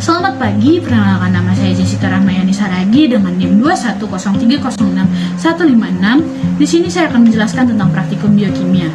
Selamat pagi, perkenalkan nama saya Jessica Rahmayani Saragi dengan NIM 210306156. Di sini saya akan menjelaskan tentang praktikum biokimia,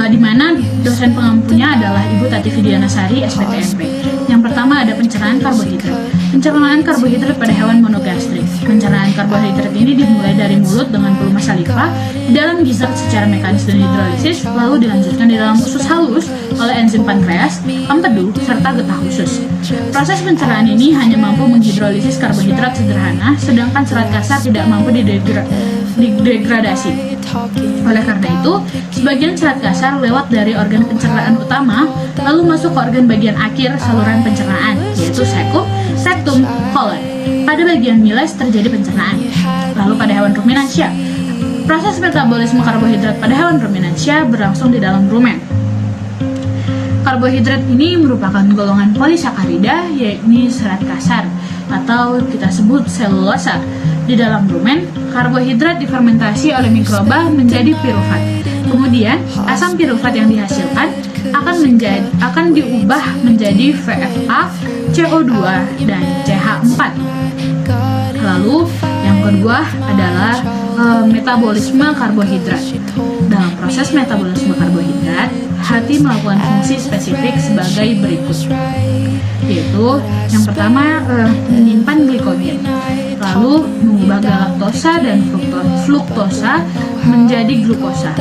di mana dosen pengampunya adalah Ibu Tati Fidianasari, SPTMP. Yang pertama ada pencernaan karbohidrat. Pencernaan karbohidrat pada hewan monogastrik. Pencernaan karbohidrat ini dimulai dari mulut dengan pelumas saliva, di dalam gizzard secara mekanis dan hidrolisis, lalu dilanjutkan di dalam usus halus oleh enzim pankreas, empedu, serta getah usus. Proses pencernaan ini hanya mampu menghidrolisis karbohidrat sederhana, sedangkan serat kasar tidak mampu didegradasi. Oleh karena itu, sebagian serat kasar lewat dari organ pencernaan utama, lalu masuk ke organ bagian akhir saluran pencernaan, yaitu cecum, rectum, colon. Pada bagian miles terjadi pencernaan. Lalu pada hewan ruminansia, proses metabolisme karbohidrat pada hewan ruminansia berlangsung di dalam rumen. Karbohidrat ini merupakan golongan polisakarida, yakni serat kasar, atau kita sebut selulosa. Di dalam rumen, karbohidrat difermentasi oleh mikroba menjadi pirufat. Kemudian, asam pirufat yang dihasilkan akan diubah menjadi VFA, CO2, dan CH4. Lalu, yang kedua adalah metabolisme karbohidrat. Dalam proses metabolisme karbohidrat, hati melakukan fungsi spesifik sebagai berikut, yaitu yang pertama menyimpan glikogen, lalu mengubah galaktosa dan fruktosa menjadi glukosa.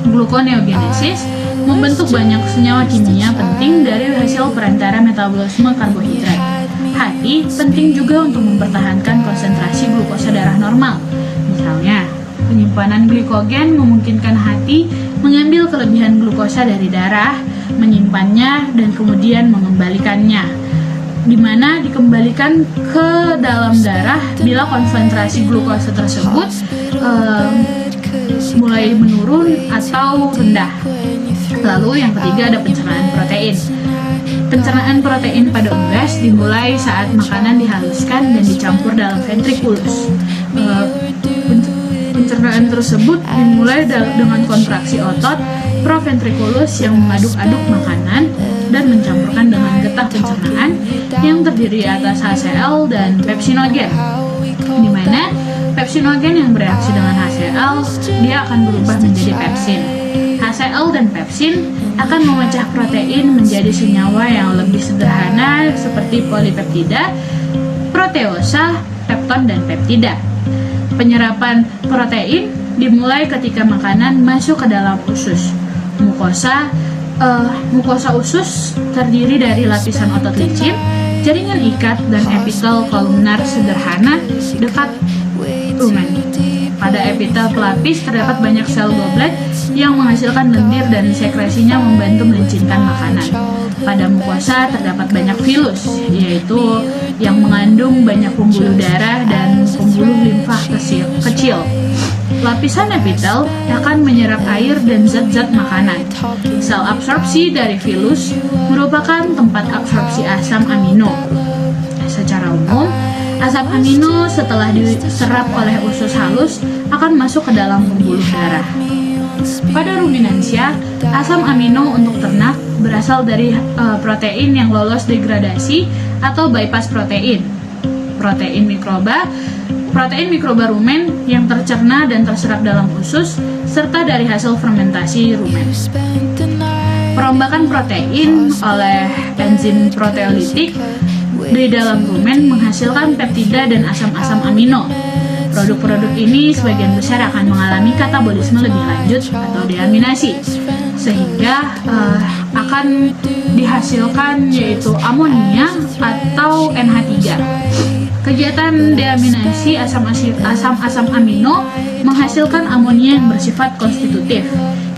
Gluconeogenesis membentuk banyak senyawa kimia penting dari hasil perantara metabolisme karbohidrat. Hati penting juga untuk mempertahankan konsentrasi glukosa darah normal. Misalnya, penyimpanan glikogen memungkinkan hati mengambil kelebihan glukosa dari darah, menyimpannya, dan kemudian mengembalikannya, di mana dikembalikan ke dalam darah bila konsentrasi glukosa tersebut mulai menurun atau rendah. Lalu yang ketiga ada pencernaan protein. Pencernaan protein pada unggas dimulai saat makanan dihaluskan dan dicampur dalam ventriculus. Pencernaan tersebut dimulai dengan kontraksi otot proventriculus yang mengaduk-aduk makanan dan mencampurkan dengan getah pencernaan yang terdiri atas HCl dan pepsinogen, di mana pepsinogen yang bereaksi dengan HCl dia akan berubah menjadi pepsin. HCl dan pepsin akan memecah protein menjadi senyawa yang lebih sederhana seperti polipeptida, proteosa, pepton, dan peptida. Penyerapan protein dimulai ketika makanan masuk ke dalam usus. Mukosa usus terdiri dari lapisan otot licin, jaringan ikat, dan epitel kolumnar sederhana dekat rumen. Pada epitel pelapis terdapat banyak sel goblet yang menghasilkan lendir dan sekresinya membantu melincinkan makanan. Pada mukosa terdapat banyak vilus, yaitu yang mengandung banyak pembuluh darah dan pembuluh limfa kecil. Lapisan epitel akan menyerap air dan zat-zat makanan. Sel absorpsi dari vilus merupakan tempat absorpsi asam amino. Secara umum, asam amino setelah diserap oleh usus halus akan masuk ke dalam pembuluh darah. Pada ruminansia, asam amino untuk ternak berasal dari protein yang lolos degradasi atau bypass protein. Protein mikroba rumen yang tercerna dan terserap dalam usus, serta dari hasil fermentasi rumen. Perombakan protein oleh enzim proteolitik di dalam rumen menghasilkan peptida dan asam-asam amino. Produk-produk ini sebagian besar akan mengalami katabolisme lebih lanjut atau deaminasi, sehingga akan dihasilkan yaitu amonia atau NH3. Kegiatan deaminasi asam-asam amino menghasilkan amonia yang bersifat konstitutif,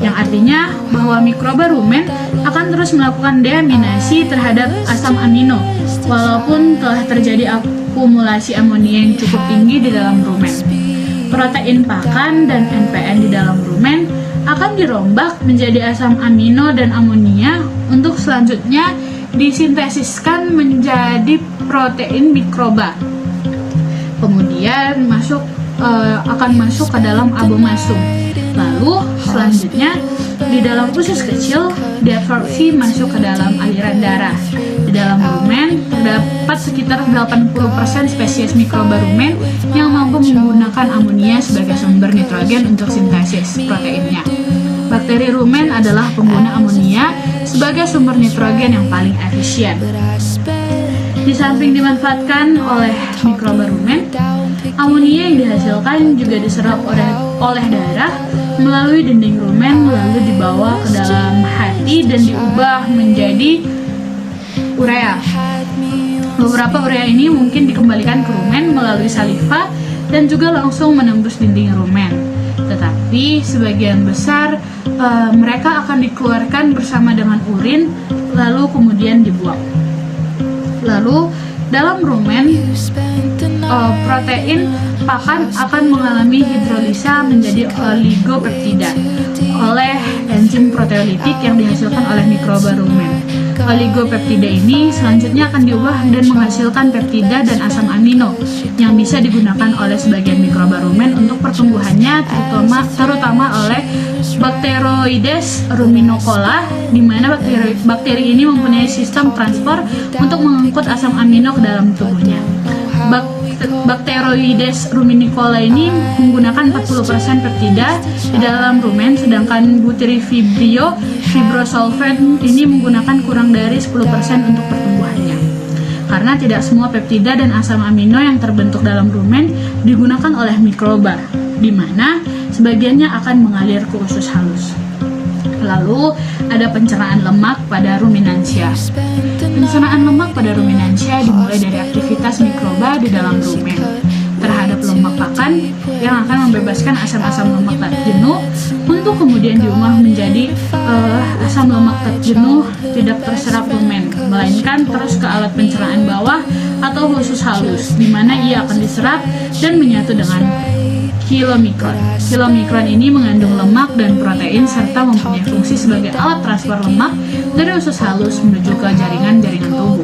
yang artinya bahwa mikroba rumen akan terus melakukan deaminasi terhadap asam amino walaupun telah terjadi akumulasi amonia yang cukup tinggi di dalam rumen. Protein pakan dan NPN di dalam rumen akan dirombak menjadi asam amino dan amonia untuk selanjutnya disintesiskan menjadi protein mikroba. Kemudian akan masuk ke dalam abomasum. Lalu selanjutnya di dalam usus kecil diabsorpsi masuk ke dalam aliran darah. Di dalam rumen terdapat sekitar 80% spesies mikroba rumen yang mampu menggunakan amonia sebagai sumber nitrogen untuk sintesis proteinnya. Bakteri rumen adalah pengguna amonia sebagai sumber nitrogen yang paling efisien. Di samping dimanfaatkan oleh mikroba rumen, amonia yang dihasilkan juga diserap oleh darah melalui dinding rumen, lalu dibawa ke dalam hati dan diubah menjadi urea. Beberapa urea ini mungkin dikembalikan ke rumen melalui saliva dan juga langsung menembus dinding rumen. Tetapi sebagian besar mereka akan dikeluarkan bersama dengan urin, lalu kemudian dibuang. Lalu dalam rumen, protein pakan akan mengalami hidrolisa menjadi oligopeptida oleh enzim proteolitik yang dihasilkan oleh mikroba rumen. Oligopeptida ini selanjutnya akan diubah dan menghasilkan peptida dan asam amino yang bisa digunakan oleh sebagian mikroba rumen untuk pertumbuhannya, terutama oleh Bacteroides ruminicola, di mana bakteri ini mempunyai sistem transport untuk mengangkut asam amino ke dalam tubuhnya. Bacteroides ruminicola ini menggunakan 40% peptida di dalam rumen, sedangkan butyrifibril fibrosulfan ini menggunakan kurang dari 10% untuk pertumbuhannya. Karena tidak semua peptida dan asam amino yang terbentuk dalam rumen digunakan oleh mikroba, di mana sebagiannya akan mengalir ke usus halus. Lalu ada pencernaan lemak pada ruminansia. Pencernaan lemak pada ruminansia dimulai dari aktivitas mikroba di dalam rumen terhadap lemak pakan yang akan membebaskan asam-asam lemak tak jenuh untuk kemudian diolah menjadi asam lemak tak jenuh tidak terserap rumen, melainkan terus ke alat pencernaan bawah atau usus halus, di mana ia akan diserap dan menyatu dengan kilomikron. Kilomikron ini mengandung lemak dan protein serta mempunyai fungsi sebagai alat transfer lemak dari usus halus menuju ke jaringan-jaringan tubuh.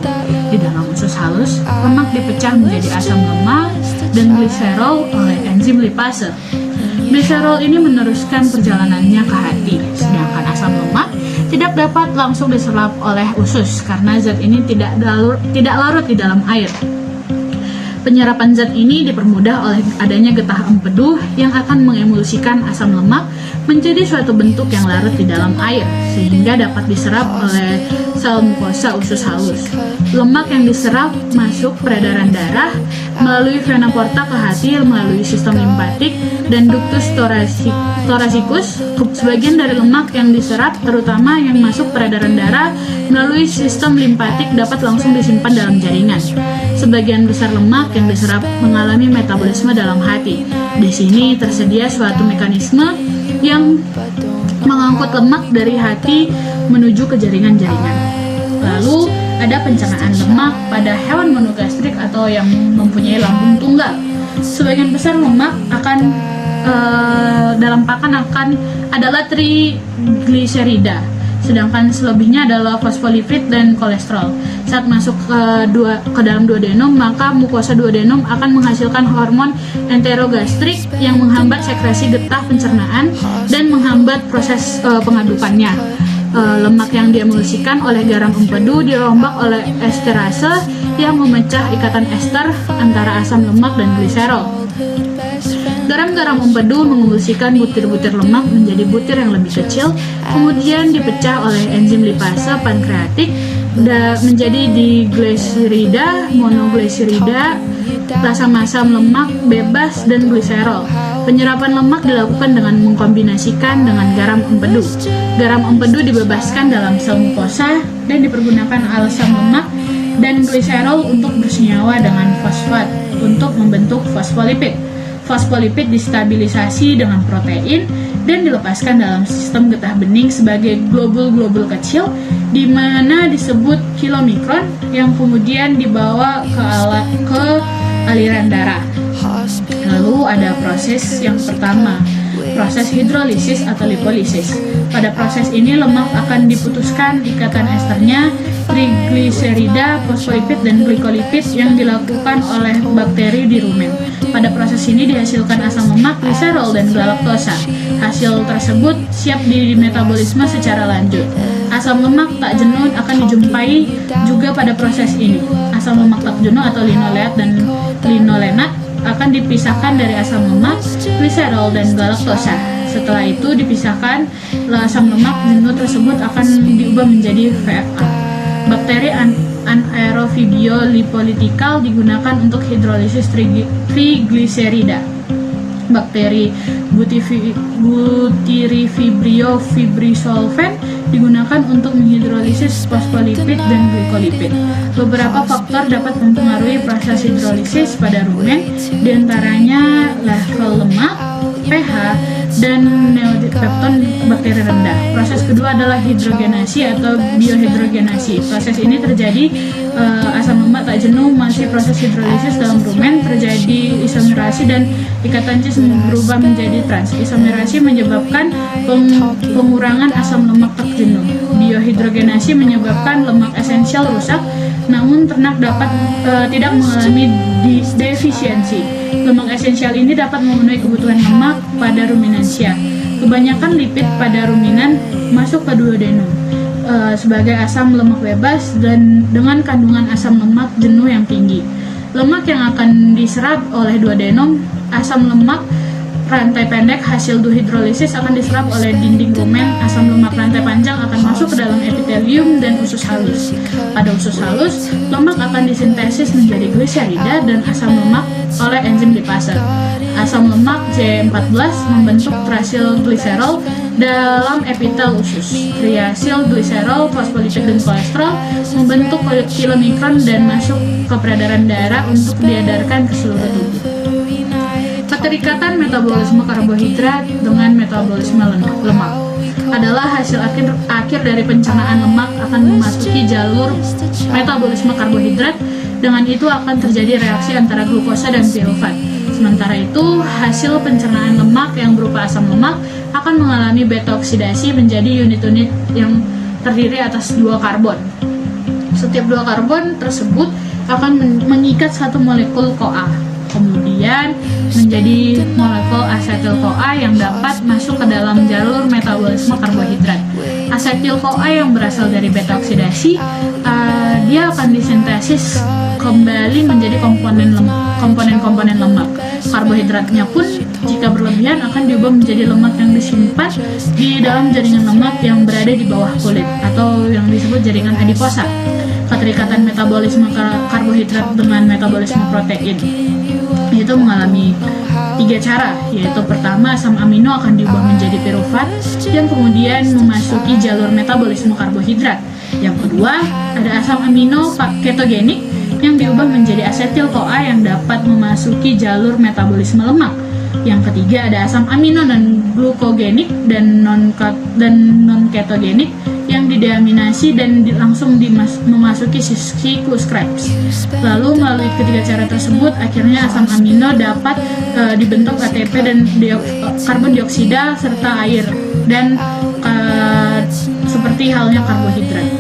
Di dalam usus halus, lemak dipecah menjadi asam lemak dan gliserol oleh enzim lipase. Gliserol ini meneruskan perjalanannya ke hati, sedangkan asam lemak tidak dapat langsung diserap oleh usus karena zat ini tidak larut di dalam air. Penyerapan zat ini dipermudah oleh adanya getah empedu yang akan mengemulsikan asam lemak menjadi suatu bentuk yang larut di dalam air, sehingga dapat diserap oleh sel mukosa usus halus. Lemak yang diserap masuk peredaran darah melalui vena porta ke hati melalui sistem limpatik dan ductus thoracicus. Sebagian dari lemak yang diserap, terutama yang masuk peredaran darah melalui sistem limpatik, dapat langsung disimpan dalam jaringan. Sebagian besar lemak yang diserap mengalami metabolisme dalam hati. Di sini tersedia suatu mekanisme yang mengangkut lemak dari hati menuju ke jaringan-jaringan. Lalu ada pencernaan lemak pada hewan monogastrik atau yang mempunyai lambung tunggal. Sebagian besar lemak akan dalam pakan adalah trigliserida, sedangkan selebihnya adalah fosfolipid dan kolesterol. Saat masuk ke dalam duodenum, maka mukosa duodenum akan menghasilkan hormon enterogastrik yang menghambat sekresi getah pencernaan dan menghambat proses pengadukannya. Lemak yang diemulsikan oleh garam empedu dirombak oleh esterase yang memecah ikatan ester antara asam lemak dan gliserol. Garam-garam empedu mengemulsikan butir-butir lemak menjadi butir yang lebih kecil, kemudian dipecah oleh enzim lipase pankreatik menjadi diglycerida, monoglycerida, asam-asam lemak bebas, dan gliserol. Penyerapan lemak dilakukan dengan mengkombinasikan dengan garam empedu. Garam empedu dibebaskan dalam sel mukosa dan dipergunakan asam lemak dan gliserol untuk bersenyawa dengan fosfat untuk membentuk fosfolipid. Fosfolipid distabilisasi dengan protein dan dilepaskan dalam sistem getah bening sebagai globul-globul kecil, di mana disebut kilomikron, yang kemudian dibawa ke aliran darah. Lalu ada proses yang pertama, proses hidrolisis atau lipolisis. Pada proses ini lemak akan diputuskan ikatan esternya, trigliserida, fosfolipid, dan glikolipid yang dilakukan oleh bakteri di rumen. Pada proses ini dihasilkan asam lemak, gliserol, dan galaktosa. Hasil tersebut siap dimetabolisme secara lanjut. Asam lemak tak jenuh akan dijumpai juga pada proses ini. Asam lemak tak jenuh atau linoleat dan linolenat akan dipisahkan dari asam lemak, gliserol, dan galaktosa. Setelah itu dipisahkan, asam lemak jenuh tersebut akan diubah menjadi VFA. Bakteri anaerofibio lipolitikal digunakan untuk hidrolisis trigliserida. Bakteri Butyriphibrio fibrisolven digunakan untuk menghidrolisis fosfolipid dan glikolipid. Beberapa faktor dapat mempengaruhi proses hidrolisis pada rumen, diantaranya level lemak, pH, dan neodipepton bakteri rendah. Proses kedua adalah hidrogenasi atau biohidrogenasi. Proses ini terjadi asam lemak tak jenuh masih proses hidrolisis dalam rumen, terjadi isomerasi dan ikatan cis berubah menjadi trans. Isomerasi menyebabkan pengurangan asam lemak tak jenuh. Biohidrogenasi menyebabkan lemak esensial rusak, namun ternak dapat tidak mengalami defisiensi. Lemak esensial ini dapat memenuhi kebutuhan lemak pada ruminansia. Kebanyakan lipid pada ruminan masuk ke duodenum sebagai asam lemak bebas dan dengan kandungan asam lemak jenuh yang tinggi. Lemak yang akan diserap oleh duodenum, asam lemak rantai pendek hasil dehidrolisis akan diserap oleh dinding rumen. Asam lemak rantai panjang akan masuk ke dalam epitelium dan usus halus. Pada usus halus, lemak akan disintesis menjadi gliserida dan asam lemak oleh enzim lipase. Asam lemak C14 membentuk triacylglycerol dalam epitel usus. Triacylglycerol, fosfolipid, dan kolesterol membentuk kilomikron dan masuk ke peredaran darah untuk diedarkan ke seluruh tubuh. Keterikatan metabolisme karbohidrat dengan metabolisme lemak adalah hasil akhir dari pencernaan lemak akan memasuki jalur metabolisme karbohidrat. Dengan itu akan terjadi reaksi antara glukosa dan pirufat. Sementara itu, hasil pencernaan lemak yang berupa asam lemak akan mengalami beta oksidasi menjadi unit-unit yang terdiri atas 2 karbon. Setiap 2 karbon tersebut akan mengikat satu molekul CoA, kemudian menjadi molekul asetil-CoA yang dapat masuk ke dalam jalur metabolisme karbohidrat. Asetil-CoA yang berasal dari beta oksidasi, dia akan disintesis kembali menjadi komponen-komponen lemak. Karbohidratnya pun jika berlebihan akan diubah menjadi lemak yang disimpan di dalam jaringan lemak yang berada di bawah kulit atau yang disebut jaringan adiposa. Keterikatan metabolisme karbohidrat dengan metabolisme protein itu mengalami 3 cara, yaitu pertama, asam amino akan diubah menjadi pirufat yang kemudian memasuki jalur metabolisme karbohidrat. Yang kedua, ada asam amino ketogenik yang diubah menjadi asetil-CoA yang dapat memasuki jalur metabolisme lemak. Yang ketiga, ada asam amino non glukogenik dan non ketogenik yang dideaminasi dan langsung memasuki siklus Krebs. Lalu melalui ketiga cara tersebut, akhirnya asam amino dapat dibentuk ATP dan karbon dioksida serta air dan seperti halnya karbohidrat.